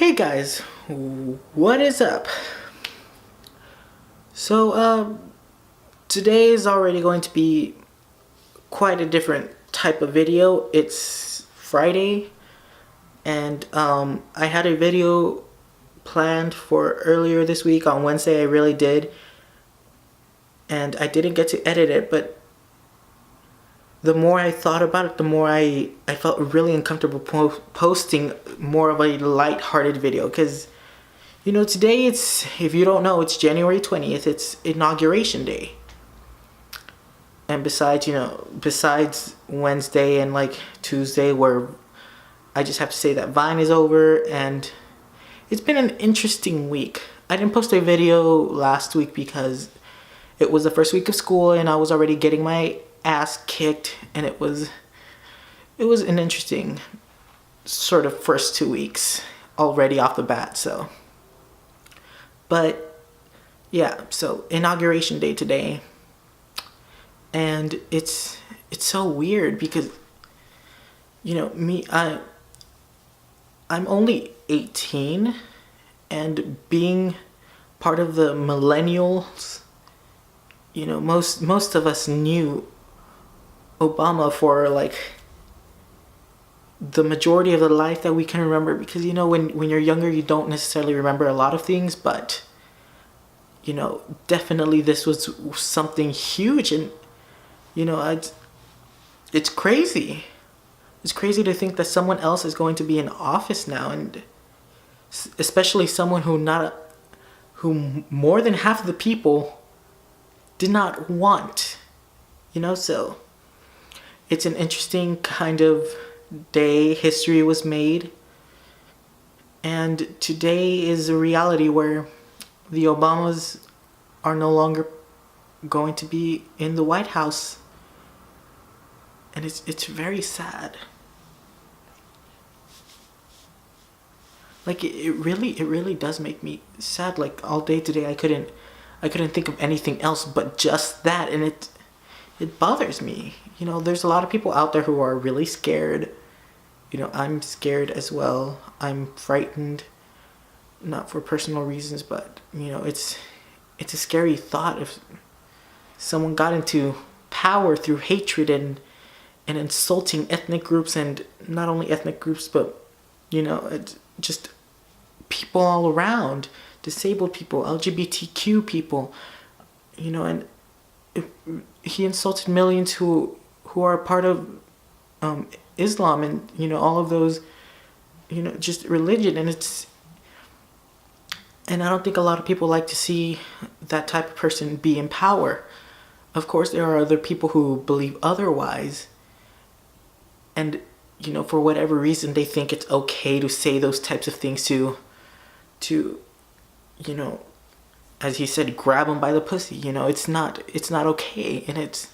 Hey guys, what is up? So, today is already going to be quite a different type of video. It's Friday, and I had a video planned for earlier this week on Wednesday. I really did, and I didn't get to edit it, but the more I thought about it, the more I felt really uncomfortable posting more of a light-hearted video, because today if you don't know, it's January 20th. It's Inauguration Day. And besides Wednesday and like Tuesday, where I just have to say that Vine is over, and it's been an interesting week. I didn't post a video last week because it was the first week of school and I was already getting my ass kicked, and it was an interesting sort of first 2 weeks already off the bat. But yeah, so Inauguration Day today, and it's so weird because I'm only 18, and being part of the millennials, most of us knew Obama for like the majority of the life that we can remember, because when you're younger you don't necessarily remember a lot of things, but definitely this was something huge. And it's crazy. It's crazy to think that someone else is going to be in office now, and especially someone who more than half of the people did not want. So it's an interesting kind of day. History was made, and today is a reality where the Obamas are no longer going to be in the White House, and it's very sad. Like it really does make me sad. Like all day today I couldn't think of anything else but just that, and it bothers me. There's a lot of people out there who are really scared. I'm scared as well. I'm frightened, not for personal reasons, but it's a scary thought if someone got into power through hatred and insulting ethnic groups, and not only ethnic groups, but it's just people all around, disabled people, LGBTQ people, and he insulted millions who are part of Islam, and all of those, just religion, and I don't think a lot of people like to see that type of person be in power. Of course, there are other people who believe otherwise, and for whatever reason they think it's okay to say those types of things to as he said, grab them by the pussy. It's not okay, and it's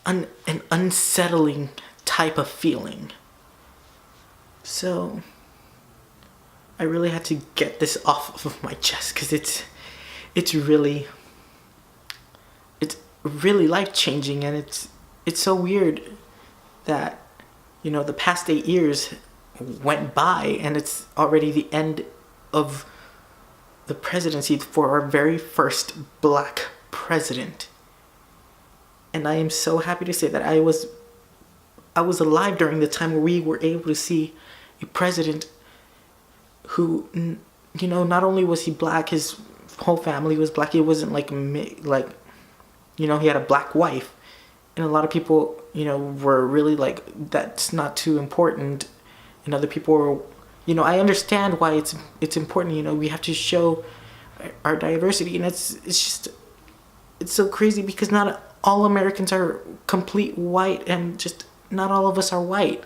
an unsettling type of feeling. So I really had to get this off of my chest, because it's really life-changing, and it's so weird that the past 8 years went by, and it's already the end of the presidency for our very first black president. And I am so happy to say that I was alive during the time where we were able to see a president who, not only was he black, his whole family was black. It wasn't like he had a black wife, and a lot of people, were really like, that's not too important, and other people were, I understand why it's important. We have to show our diversity, and it's so crazy because not all Americans are complete white, and just not all of us are white.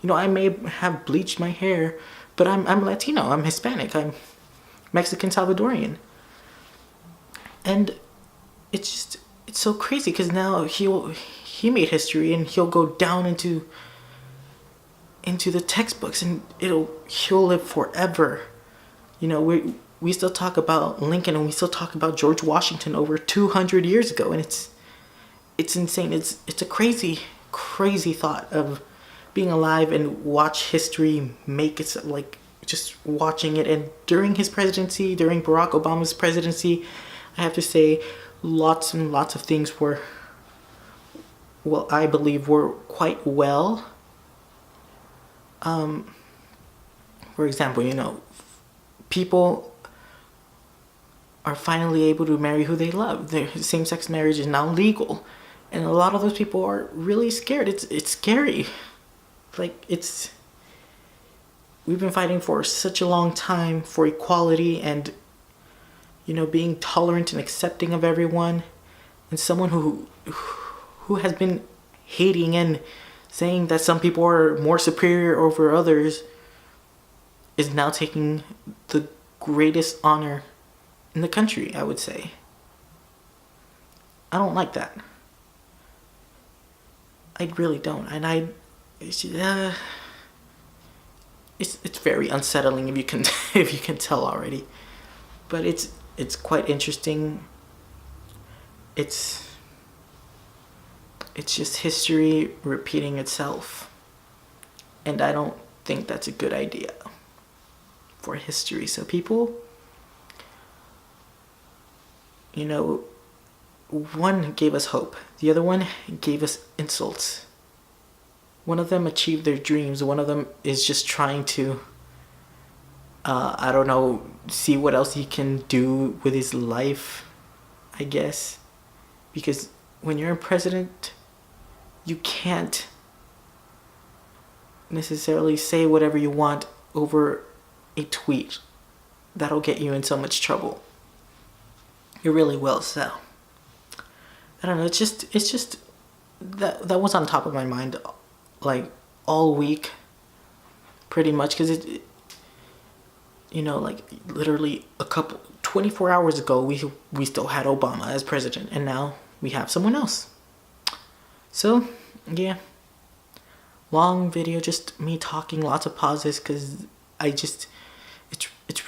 I may have bleached my hair, but I'm Latino, I'm Hispanic, I'm Mexican Salvadorian. And it's so crazy because now he made history, and he'll go down into the textbooks, and he'll live forever. We still talk about Lincoln, and we still talk about George Washington over 200 years ago, and it's insane. It's a crazy thought of being alive and watch history make it, like, just watching it. And during his presidency, during Barack Obama's presidency, I have to say lots and lots of things were, well, I believe were quite well. For example, people are finally able to marry who they love. Same-sex marriage is now legal, and a lot of those people are really scared. It's scary. Like, we've been fighting for such a long time for equality and, being tolerant and accepting of everyone. And someone who has been hating and saying that some people are more superior over others is now taking the greatest honor in the country, I would say. I don't like that. I really don't. And it's very unsettling if you can if you can tell already. But it's quite interesting. It's just history repeating itself. And I don't think that's a good idea for history. So people, one gave us hope. The other one gave us insults. One of them achieved their dreams. One of them is just trying to, I don't know, see what else he can do with his life, I guess. Because when you're a president, you can't necessarily say whatever you want over a tweet. That'll get you in so much trouble. It really will. So I don't know. It's just that was on top of my mind, like, all week, pretty much, because it like, literally 24 hours ago, we still had Obama as president, and now we have someone else. So yeah, long video, just me talking, lots of pauses, because it's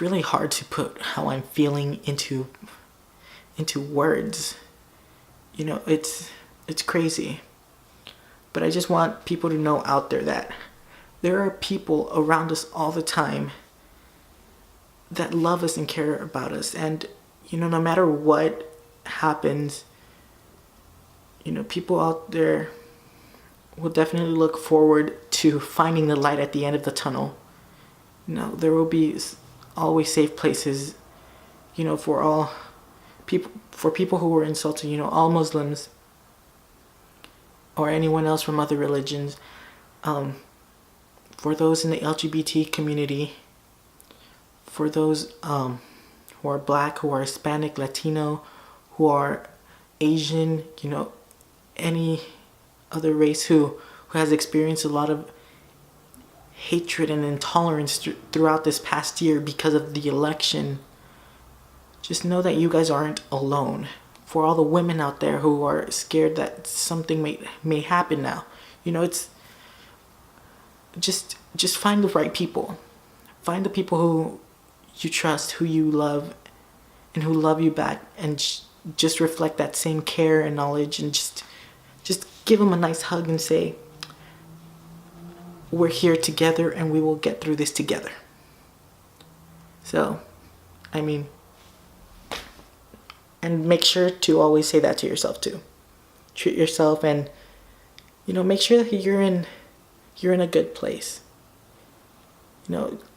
really hard to put how I'm feeling into words. It's crazy. But I just want people to know out there that there are people around us all the time that love us and care about us. And, no matter what happens, people out there will definitely look forward to finding the light at the end of the tunnel. There will be always safe places, for all people, for people who were insulted, all Muslims or anyone else from other religions, for those in the LGBT community, for those who are Black, who are Hispanic, Latino, who are Asian, any other race who has experienced a lot of hatred and intolerance throughout this past year because of the election. Just know that you guys aren't alone. For all the women out there who are scared that something may happen now, it's just find the right people. Find the people who you trust, who you love, and who love you back, and just reflect that same care and knowledge, and just give them a nice hug and say, we're here together and we will get through this together. So, and make sure to always say that to yourself too. Treat yourself, and make sure that you're in a good place.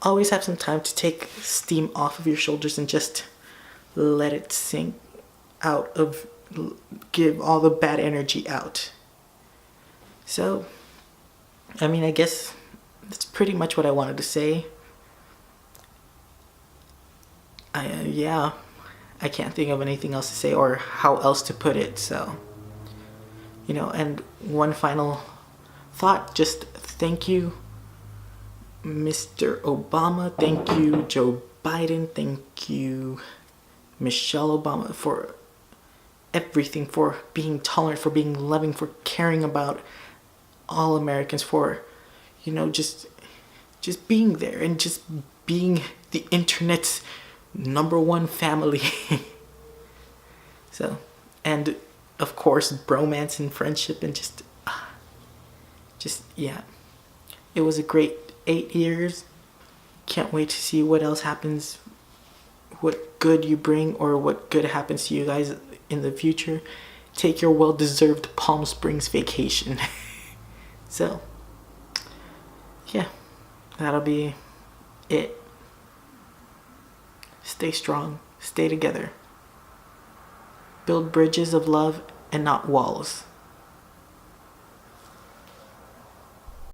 Always have some time to take steam off of your shoulders and just let it sink out, give all the bad energy out. So, I guess that's pretty much what I wanted to say. I can't think of anything else to say or how else to put it. So, and one final thought, just thank you, Mr. Obama. Thank you, Joe Biden. Thank you, Michelle Obama, for everything, for being tolerant, for being loving, for caring about all Americans, for, just being there and just being the internet's #1 family. So, and of course, bromance and friendship, and yeah. It was a great 8 years. Can't wait to see what else happens, what good you bring, or what good happens to you guys in the future. Take your well-deserved Palm Springs vacation. So, yeah, that'll be it. Stay strong, stay together. Build bridges of love and not walls.